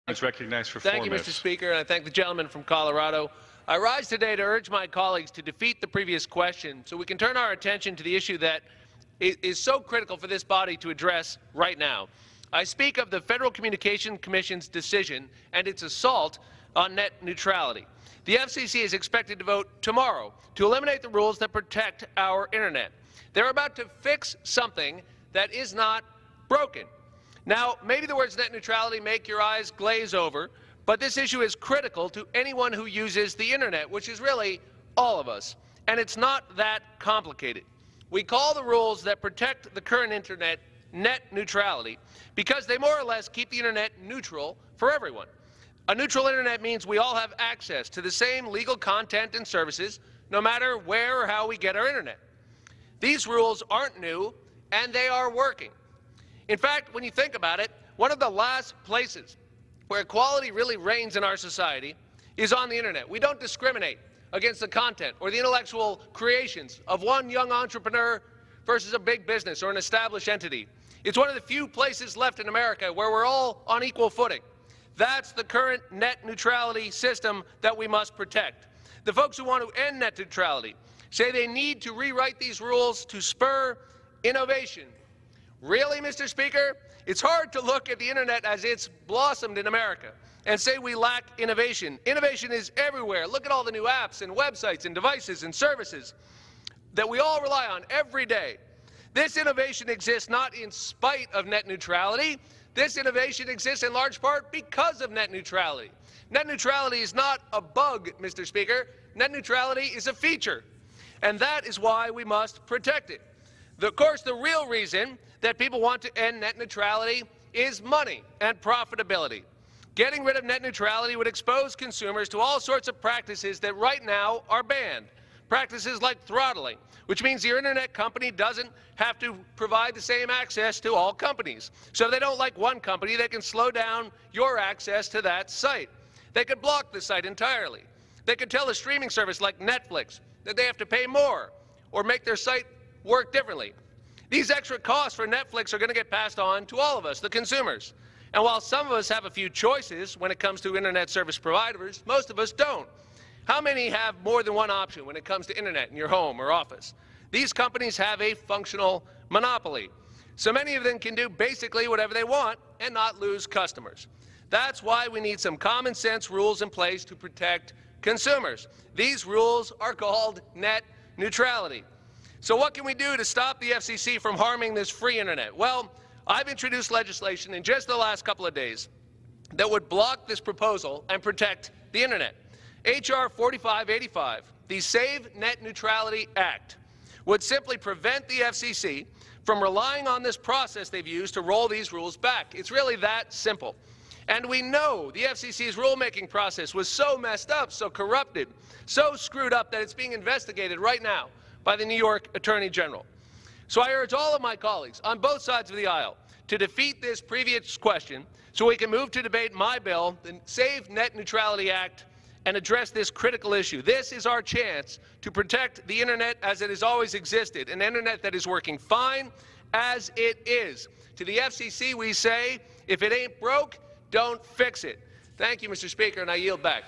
It's recognized for Thank 4 you, minutes. Mr. Speaker, and I thank the gentleman from Colorado. I rise today to urge my colleagues to defeat the previous question so we can turn our attention to the issue that is so critical for this body to address right now. I speak of the Federal Communications Commission's decision and its assault on net neutrality. The FCC is expected to vote tomorrow to eliminate the rules that protect our Internet. They're about to fix something that is not broken. Now, maybe the words net neutrality make your eyes glaze over, but this issue is critical to anyone who uses the Internet, which is really all of us. And it's not that complicated. We call the rules that protect the current Internet net neutrality because they more or less keep the Internet neutral for everyone. A neutral Internet means we all have access to the same legal content and services no matter where or how we get our Internet. These rules aren't new, and they are working. In fact, when you think about it, one of the last places where equality really reigns in our society is on the Internet. We don't discriminate against the content or the intellectual creations of one young entrepreneur versus a big business or an established entity. It's one of the few places left in America where we're all on equal footing. That's the current net neutrality system that we must protect. The folks who want to end net neutrality say they need to rewrite these rules to spur innovation. Really, Mr. Speaker? It's hard to look at the Internet as it's blossomed in America and say we lack innovation. Innovation is everywhere. Look at all the new apps and websites and devices and services that we all rely on every day. This innovation exists not in spite of net neutrality. This innovation exists in large part because of net neutrality. Net neutrality is not a bug, Mr. Speaker. Net neutrality is a feature, and that is why we must protect it. Of course, the real reason that people want to end net neutrality is money and profitability. Getting rid of net neutrality would expose consumers to all sorts of practices that right now are banned. Practices like throttling, which means your Internet company doesn't have to provide the same access to all companies. So if they don't like one company, they can slow down your access to that site. They could block the site entirely. They could tell a streaming service like Netflix that they have to pay more or make their site work differently. These extra costs for Netflix are going to get passed on to all of us, the consumers. And while some of us have a few choices when it comes to Internet service providers, most of us don't. How many have more than one option when it comes to Internet in your home or office? These companies have a functional monopoly. So many of them can do basically whatever they want and not lose customers. That's why we need some common sense rules in place to protect consumers. These rules are called net neutrality. So what can we do to stop the FCC from harming this free Internet? Well, I've introduced legislation in just the last couple of days that would block this proposal and protect the Internet. H.R. 4585, the Save Net Neutrality Act, would simply prevent the FCC from relying on this process they've used to roll these rules back. It's really that simple. And we know the FCC's rulemaking process was so messed up, so corrupted, so screwed up that it's being investigated right now by the New York Attorney General. So I urge all of my colleagues on both sides of the aisle to defeat this previous question so we can move to debate my bill, the Save Net Neutrality Act, and address this critical issue. This is our chance to protect the Internet as it has always existed, an Internet that is working fine as it is. To the FCC, we say, if it ain't broke, don't fix it. Thank you, Mr. Speaker, and I yield back.